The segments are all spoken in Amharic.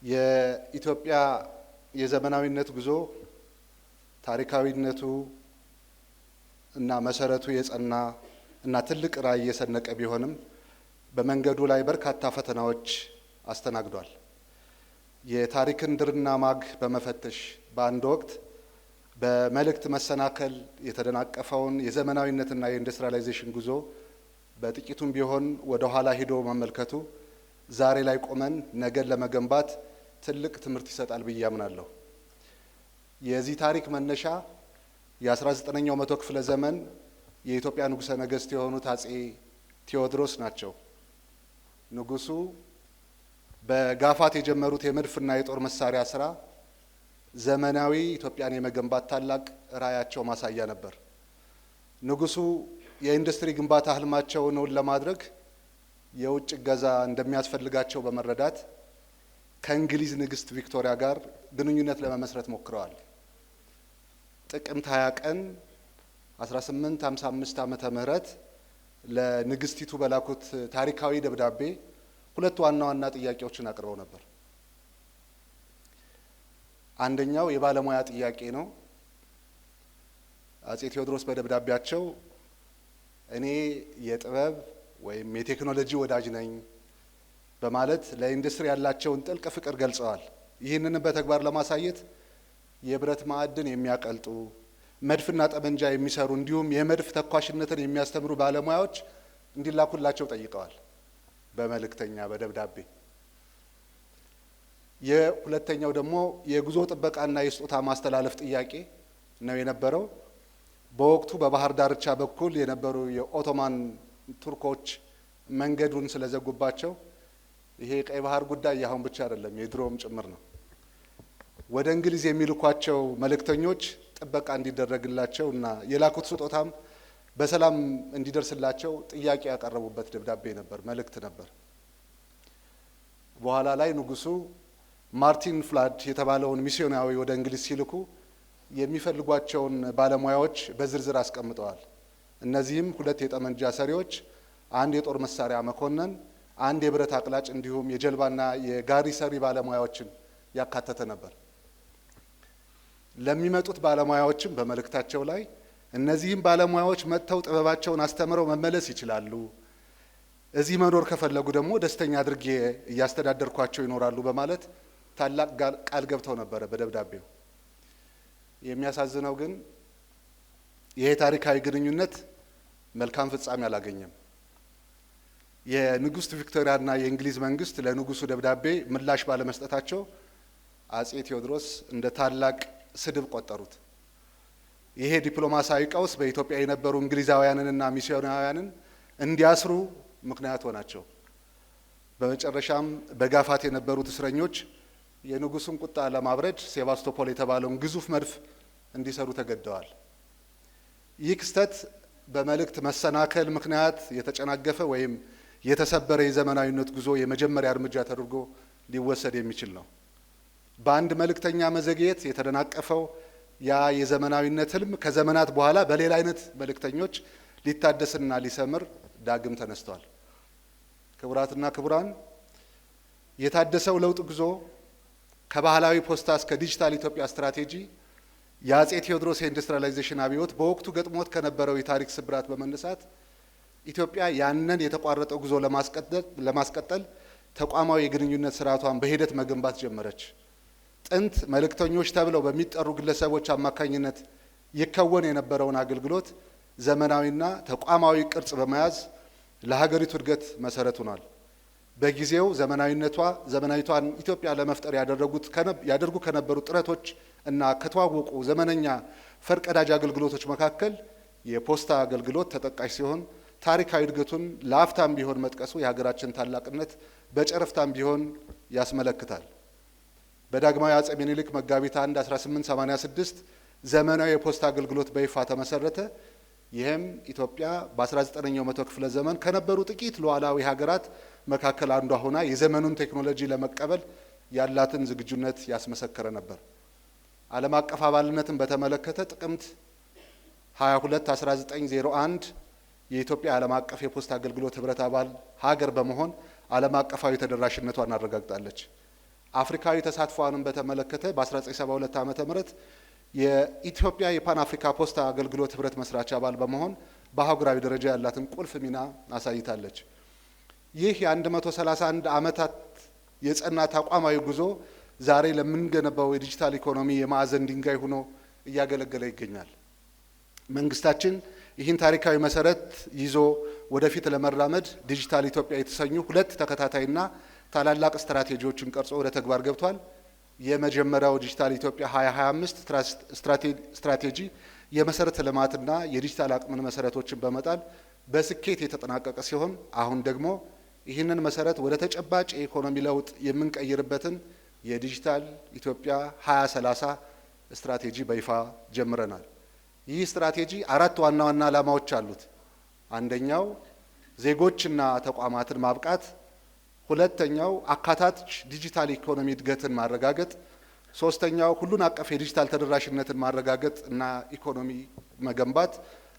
የኢትዮጵያ የዘመናዊነት ጉዞ ታሪካዊነቱ እና መሰረቱ የጸና እና ትልቅ ራዕይ የሰነቀ ቢሆንም በመንገዱ ላይ በርካታ ፈተናዎች አስተናግዷል። የታሪክን ድርና ማግ በመፈተሽ በአንድ ወቅት በመልእክት መሰናከል የተደናቀፈውን የዘመናዊነትና የኢንዱስትሪያላይዜሽን ጉዞ በጥቂቱም ቢሆን ወደ ኋላ ሂዶ መመልከቱ ዛሬ ላይ ቆመን ነገን ለመገንባት ትልቅ ትምህርት ይሰጣል ብዬ አምናለሁ። የዚህ ታሪክ መነሻ የ19ኛው መቶ ክፍለ ዘመን የኢትዮጵያ ንጉሠ ነገሥት የሆኑት አጼ ቴዎድሮስ ናቸው። ንጉሱ በጋፋት የጀመሩት የመድፍና የጦር መሳሪያ ስራ ዘመናዊ ኢትዮጵያን የመገንባት ታላቅ ራዕያቸው ማሳያ ነበር። ንጉሱ የኢንዱስትሪ ግንባታ ህልማቸውን እውን ለማድረግ የውጭ እገዛ እንደሚያስፈልጋቸው በመረዳት ከእንግሊዝ ንግስት ቪክቶሪያ ጋር ግንኙነት ለመመስረት ሞክረዋል። ጥቅምት 20 ቀን 1855 ዓመተ ምህረት ለንግስቲቱ በላኩት ታሪካዊ ደብዳቤ ሁለት ዋና ዋና ጥያቄዎችን አቅርበው ነበር። አንደኛው የባለሙያ ጥያቄ ነው። አጼ ቴዎድሮስ በደብዳቤያቸው እኔ የጥበብ ወይም የቴክኖሎጂ ወዳጅ ነኝ በማለት ለኢንዱስትሪ ያላቸውን ጥልቅ ፍቅር ገልጸዋል። ይህንንም በተግባር ለማሳየት የብረት ማዕድን የሚያቀልጡ መድፍና ጠመንጃ የሚሰሩ እንዲሁም የመድፍ ተኳሽነትን የሚያስተምሩ ባለሙያዎች እንዲላኩላቸው ጠይቀዋል በመልእክተኛ በደብዳቤ። የሁለተኛው ደግሞ የጉዞ ጥበቃና የስጦታ ማስተላለፍ ጥያቄ ነው የነበረው። በወቅቱ በባህር ዳርቻ በኩል የነበሩ የኦቶማን ቱርኮች መንገዱን ስለዘጉባቸው ይሄ ቀይ ባህር ጉዳይ ያሁን ብቻ አይደለም የድሮም ጭምር ነው። ወደ እንግሊዝ የሚልኳቸው መልእክተኞች ጥበቃ እንዲደረግላቸው እና የላኩት ስጦታም በሰላም እንዲደርስላቸው ጥያቄ ያቀረቡበት ደብዳቤ ነበር፣ መልእክት ነበር። በኋላ ላይ ንጉሱ ማርቲን ፍላድ የተባለውን ሚስዮናዊ ወደ እንግሊዝ ሲልኩ የሚፈልጓቸውን ባለሙያዎች በዝርዝር አስቀምጠዋል። እነዚህም ሁለት የጠመንጃ ሰሪዎች፣ አንድ የጦር መሳሪያ መኮንን፣ አንድ የብረት አቅላጭ እንዲሁም የጀልባና የጋሪ ሰሪ ባለሙያዎችን ያካተተ ነበር። ለሚመጡት ባለሙያዎችም በመልእክታቸው ላይ እነዚህም ባለሙያዎች መጥተው ጥበባቸውን አስተምረው መመለስ ይችላሉ፣ እዚህ መኖር ከፈለጉ ደግሞ ደስተኛ አድርጌ እያስተዳደርኳቸው ይኖራሉ በማለት ታላቅ ቃል ገብተው ነበረ በደብዳቤው። የሚያሳዝነው ግን ይሄ ታሪካዊ ግንኙነት መልካም ፍጻሜ አላገኘም። የንግስት ቪክቶሪያና የእንግሊዝ መንግስት ለንጉሱ ደብዳቤ ምላሽ ባለመስጠታቸው አጼ ቴዎድሮስ እንደ ታላቅ ስድብ ቆጠሩት። ይሄ ዲፕሎማሲያዊ ቀውስ በኢትዮጵያ የነበሩ እንግሊዛውያንንና ሚስዮናውያንን እንዲያስሩ ምክንያት ሆናቸው። በመጨረሻም በጋፋት የነበሩት እስረኞች የንጉሱን ቁጣ ለማብረድ ሴባስቶፖል የተባለውን ግዙፍ መድፍ እንዲሰሩ ተገደዋል። ይህ ክስተት በመልእክት መሰናከል ምክንያት የተጨናገፈ ወይም የተሰበረ የዘመናዊነት ጉዞ የመጀመሪያ እርምጃ ተደርጎ ሊወሰድ የሚችል ነው። በአንድ መልእክተኛ መዘግየት የተደናቀፈው ያ የዘመናዊነት ህልም ከዘመናት በኋላ በሌላ አይነት መልእክተኞች ሊታደስና ሊሰምር ዳግም ተነስቷል። ክቡራትና ክቡራን፣ የታደሰው ለውጥ ጉዞ ከባህላዊ ፖስታ እስከ ዲጂታል ኢትዮጵያ ስትራቴጂ የአጼ ቴዎድሮስ የኢንዱስትሪያላይዜሽን አብዮት በወቅቱ ገጥሞት ከነበረው የታሪክ ስብራት በመነሳት ኢትዮጵያ ያንን የተቋረጠ ጉዞ ለማስቀጠል ተቋማዊ የግንኙነት ስርዓቷን በሂደት መገንባት ጀመረች። ጥንት መልእክተኞች ተብለው በሚጠሩ ግለሰቦች አማካኝነት ይከወን የነበረውን አገልግሎት ዘመናዊና ተቋማዊ ቅርጽ በመያዝ ለሀገሪቱ እድገት መሰረት ሆኗል። በጊዜው ዘመናዊቷን ኢትዮጵያ ለመፍጠር ያደርጉ ከነበሩ ጥረቶች እና ከተዋወቁ ዘመነኛ ፈርቀዳጅ አገልግሎቶች መካከል የፖስታ አገልግሎት ተጠቃሽ ሲሆን ታሪካዊ እድገቱን ለአፍታም ቢሆን መጥቀሱ የሀገራችን ታላቅነት በጨረፍታም ቢሆን ያስመለክታል። በዳግማዊ አጼ ምኒልክ መጋቢት 1 1886 ዘመናዊ የፖስታ አገልግሎት በይፋ ተመሰረተ። ይህም ኢትዮጵያ በ19ኛው መቶ ክፍለ ዘመን ከነበሩ ጥቂት ሉዓላዊ ሀገራት መካከል አንዷ ሆና የዘመኑን ቴክኖሎጂ ለመቀበል ያላትን ዝግጁነት ያስመሰከረ ነበር። ዓለም አቀፍ አባልነትን በተመለከተ ጥቅምት 22 1901 የኢትዮጵያ ዓለም አቀፍ የፖስታ አገልግሎት ህብረት አባል ሀገር በመሆን ዓለም አቀፋዊ ተደራሽነቷን አረጋግጣለች። አፍሪካዊ ተሳትፎንም በተመለከተ በ1972 ዓመተ ምህረት የኢትዮጵያ የፓን አፍሪካ ፖስታ አገልግሎት ህብረት መስራች አባል በመሆን በአህጉራዊ ደረጃ ያላትን ቁልፍ ሚና አሳይታለች። ይህ የ131 ዓመታት የጸና ተቋማዊ ጉዞ ዛሬ ለምንገነባው የዲጂታል ኢኮኖሚ የማዕዘን ድንጋይ ሆኖ እያገለገለ ይገኛል። መንግስታችን ይህን ታሪካዊ መሰረት ይዞ ወደፊት ለመራመድ ዲጂታል ኢትዮጵያ የተሰኙ ሁለት ተከታታይና ታላላቅ ስትራቴጂዎችን ቀርጾ ወደ ተግባር ገብቷል። የመጀመሪያው ዲጂታል ኢትዮጵያ 2025 ስትራቴጂ የመሰረተ ልማትና የዲጂታል አቅምን መሰረቶችን በመጣል በስኬት የተጠናቀቀ ሲሆን አሁን ደግሞ ይህንን መሰረት ወደ ተጨባጭ የኢኮኖሚ ለውጥ የምንቀይርበትን የዲጂታል ኢትዮጵያ 2030 ስትራቴጂ በይፋ ጀምረናል። ይህ ስትራቴጂ አራት ዋና ዋና ዓላማዎች አሉት። አንደኛው ዜጎችና ተቋማትን ማብቃት፣ ሁለተኛው አካታች ዲጂታል ኢኮኖሚ እድገትን ማረጋገጥ፣ ሶስተኛው ሁሉን አቀፍ የዲጂታል ተደራሽነትን ማረጋገጥ እና ኢኮኖሚ መገንባት፣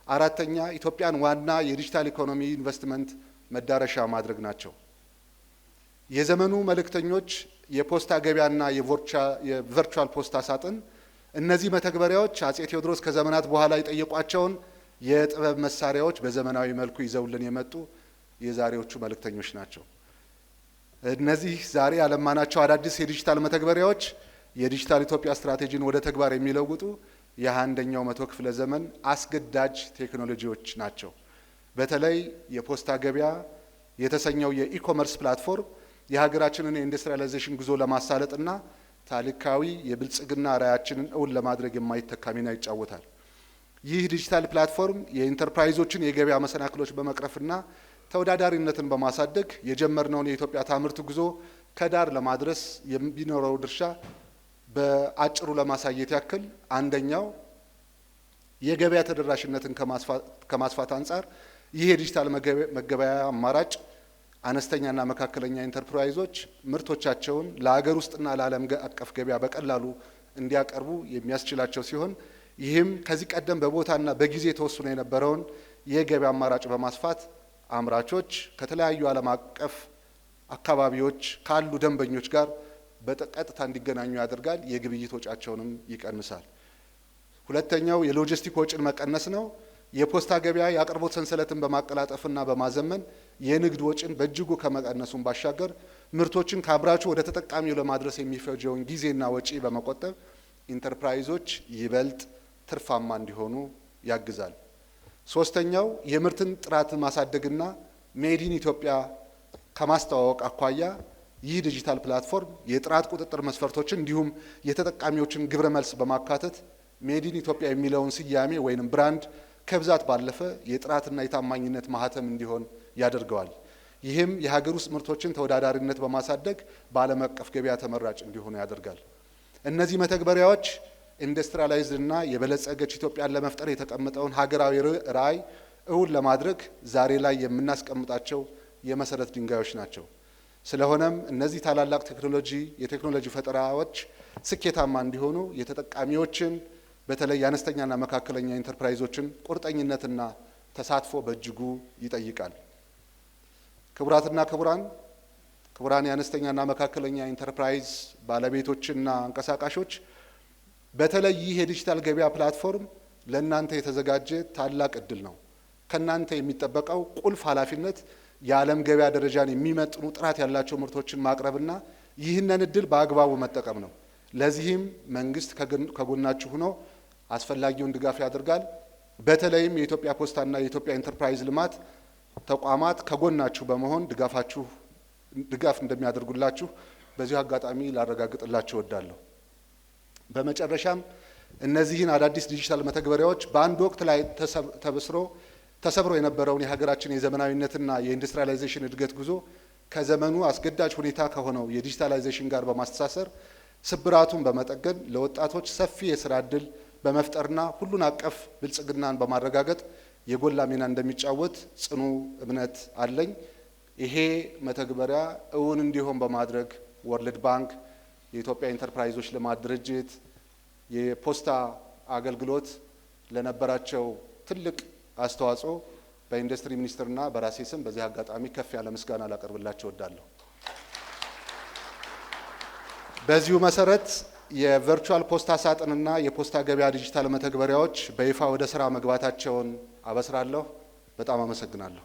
አራተኛ ኢትዮጵያን ዋና የዲጂታል ኢኮኖሚ ኢንቨስትመንት መዳረሻ ማድረግ ናቸው። የዘመኑ መልእክተኞች የፖስታ ገበያና የቨርቹዋል ፖስታ ሳጥን እነዚህ መተግበሪያዎች አጼ ቴዎድሮስ ከዘመናት በኋላ የጠየቋቸውን የጥበብ መሳሪያዎች በዘመናዊ መልኩ ይዘውልን የመጡ የዛሬዎቹ መልእክተኞች ናቸው። እነዚህ ዛሬ ያለማናቸው አዳዲስ የዲጂታል መተግበሪያዎች የዲጂታል ኢትዮጵያ ስትራቴጂን ወደ ተግባር የሚለውጡ የ21ኛው መቶ ክፍለ ዘመን አስገዳጅ ቴክኖሎጂዎች ናቸው። በተለይ የፖስታ ገበያ የተሰኘው የኢኮመርስ ፕላትፎርም የሀገራችንን የኢንዱስትሪያላይዜሽን ጉዞ ለማሳለጥና ታሪካዊ የብልጽግና ራዕያችንን እውን ለማድረግ የማይተካ ሚና ይጫወታል። ይህ ዲጂታል ፕላትፎርም የኢንተርፕራይዞችን የገበያ መሰናክሎች በመቅረፍና ተወዳዳሪነትን በማሳደግ የጀመርነውን የኢትዮጵያ ታምርት ጉዞ ከዳር ለማድረስ የሚኖረው ድርሻ በአጭሩ ለማሳየት ያክል አንደኛው የገበያ ተደራሽነትን ከማስፋት አንጻር ይህ የዲጂታል መገበያያ አማራጭ አነስተኛና መካከለኛ ኢንተርፕራይዞች ምርቶቻቸውን ለሀገር ውስጥና ለዓለም አቀፍ ገበያ በቀላሉ እንዲያቀርቡ የሚያስችላቸው ሲሆን ይህም ከዚህ ቀደም በቦታና በጊዜ ተወስኖ የነበረውን የገበያ አማራጭ በማስፋት አምራቾች ከተለያዩ ዓለም አቀፍ አካባቢዎች ካሉ ደንበኞች ጋር በቀጥታ እንዲገናኙ ያደርጋል። የግብይት ወጫቸውንም ይቀንሳል። ሁለተኛው የሎጂስቲክ ወጪን መቀነስ ነው። የፖስታ ገበያ የአቅርቦት ሰንሰለትን በማቀላጠፍና በማዘመን የንግድ ወጪን በእጅጉ ከመቀነሱም ባሻገር ምርቶችን ከአምራቹ ወደ ተጠቃሚው ለማድረስ የሚፈጀውን ጊዜና ወጪ በመቆጠብ ኢንተርፕራይዞች ይበልጥ ትርፋማ እንዲሆኑ ያግዛል። ሶስተኛው የምርትን ጥራት ማሳደግና ሜዲን ኢትዮጵያ ከማስተዋወቅ አኳያ ይህ ዲጂታል ፕላትፎርም የጥራት ቁጥጥር መስፈርቶችን እንዲሁም የተጠቃሚዎችን ግብረ መልስ በማካተት ሜዲን ኢትዮጵያ የሚለውን ስያሜ ወይንም ብራንድ ከብዛት ባለፈ የጥራትና የታማኝነት ማህተም እንዲሆን ያደርገዋል። ይህም የሀገር ውስጥ ምርቶችን ተወዳዳሪነት በማሳደግ በዓለም አቀፍ ገበያ ተመራጭ እንዲሆኑ ያደርጋል። እነዚህ መተግበሪያዎች ኢንዱስትሪያላይዝድ እና የበለጸገች ኢትዮጵያን ለመፍጠር የተቀመጠውን ሀገራዊ ራዕይ እውን ለማድረግ ዛሬ ላይ የምናስቀምጣቸው የመሰረት ድንጋዮች ናቸው። ስለሆነም እነዚህ ታላላቅ የቴክኖሎጂ ፈጠራዎች ስኬታማ እንዲሆኑ የተጠቃሚዎችን በተለይ አነስተኛና መካከለኛ ኢንተርፕራይዞችን ቁርጠኝነትና ተሳትፎ በእጅጉ ይጠይቃል። ክቡራትና ክቡራን የአነስተኛና መካከለኛ ኢንተርፕራይዝ ባለቤቶችና አንቀሳቃሾች በተለይ ይህ የዲጂታል ገበያ ፕላትፎርም ለእናንተ የተዘጋጀ ታላቅ እድል ነው። ከእናንተ የሚጠበቀው ቁልፍ ኃላፊነት የዓለም ገበያ ደረጃን የሚመጥኑ ጥራት ያላቸው ምርቶችን ማቅረብና ይህንን እድል በአግባቡ መጠቀም ነው። ለዚህም መንግስት ከጎናችሁ ሆኖ አስፈላጊውን ድጋፍ ያደርጋል። በተለይም የኢትዮጵያ ፖስታና የኢትዮጵያ ኢንተርፕራይዝ ልማት ተቋማት ከጎናችሁ በመሆን ድጋፍ እንደሚያደርጉላችሁ በዚሁ አጋጣሚ ላረጋግጥላችሁ እወዳለሁ። በመጨረሻም እነዚህን አዳዲስ ዲጂታል መተግበሪያዎች በአንድ ወቅት ላይ ተሰብሮ የነበረውን የሀገራችን የዘመናዊነትና የኢንዱስትሪያላይዜሽን እድገት ጉዞ ከዘመኑ አስገዳጅ ሁኔታ ከሆነው የዲጂታላይዜሽን ጋር በማስተሳሰር ስብራቱን በመጠገን ለወጣቶች ሰፊ የስራ ዕድል በመፍጠርና ሁሉን አቀፍ ብልጽግናን በማረጋገጥ የጎላ ሚና እንደሚጫወት ጽኑ እምነት አለኝ። ይሄ መተግበሪያ እውን እንዲሆን በማድረግ ወርልድ ባንክ፣ የኢትዮጵያ ኢንተርፕራይዞች ልማት ድርጅት፣ የፖስታ አገልግሎት ለነበራቸው ትልቅ አስተዋጽኦ በኢንዱስትሪ ሚኒስቴርና በራሴ ስም በዚህ አጋጣሚ ከፍ ያለ ምስጋና ላቀርብላቸው እወዳለሁ። በዚሁ መሰረት የቨርቹዋል ፖስታ ሳጥንና የፖስታ ገበያ ዲጂታል መተግበሪያዎች በይፋ ወደ ስራ መግባታቸውን አበስራለሁ። በጣም አመሰግናለሁ።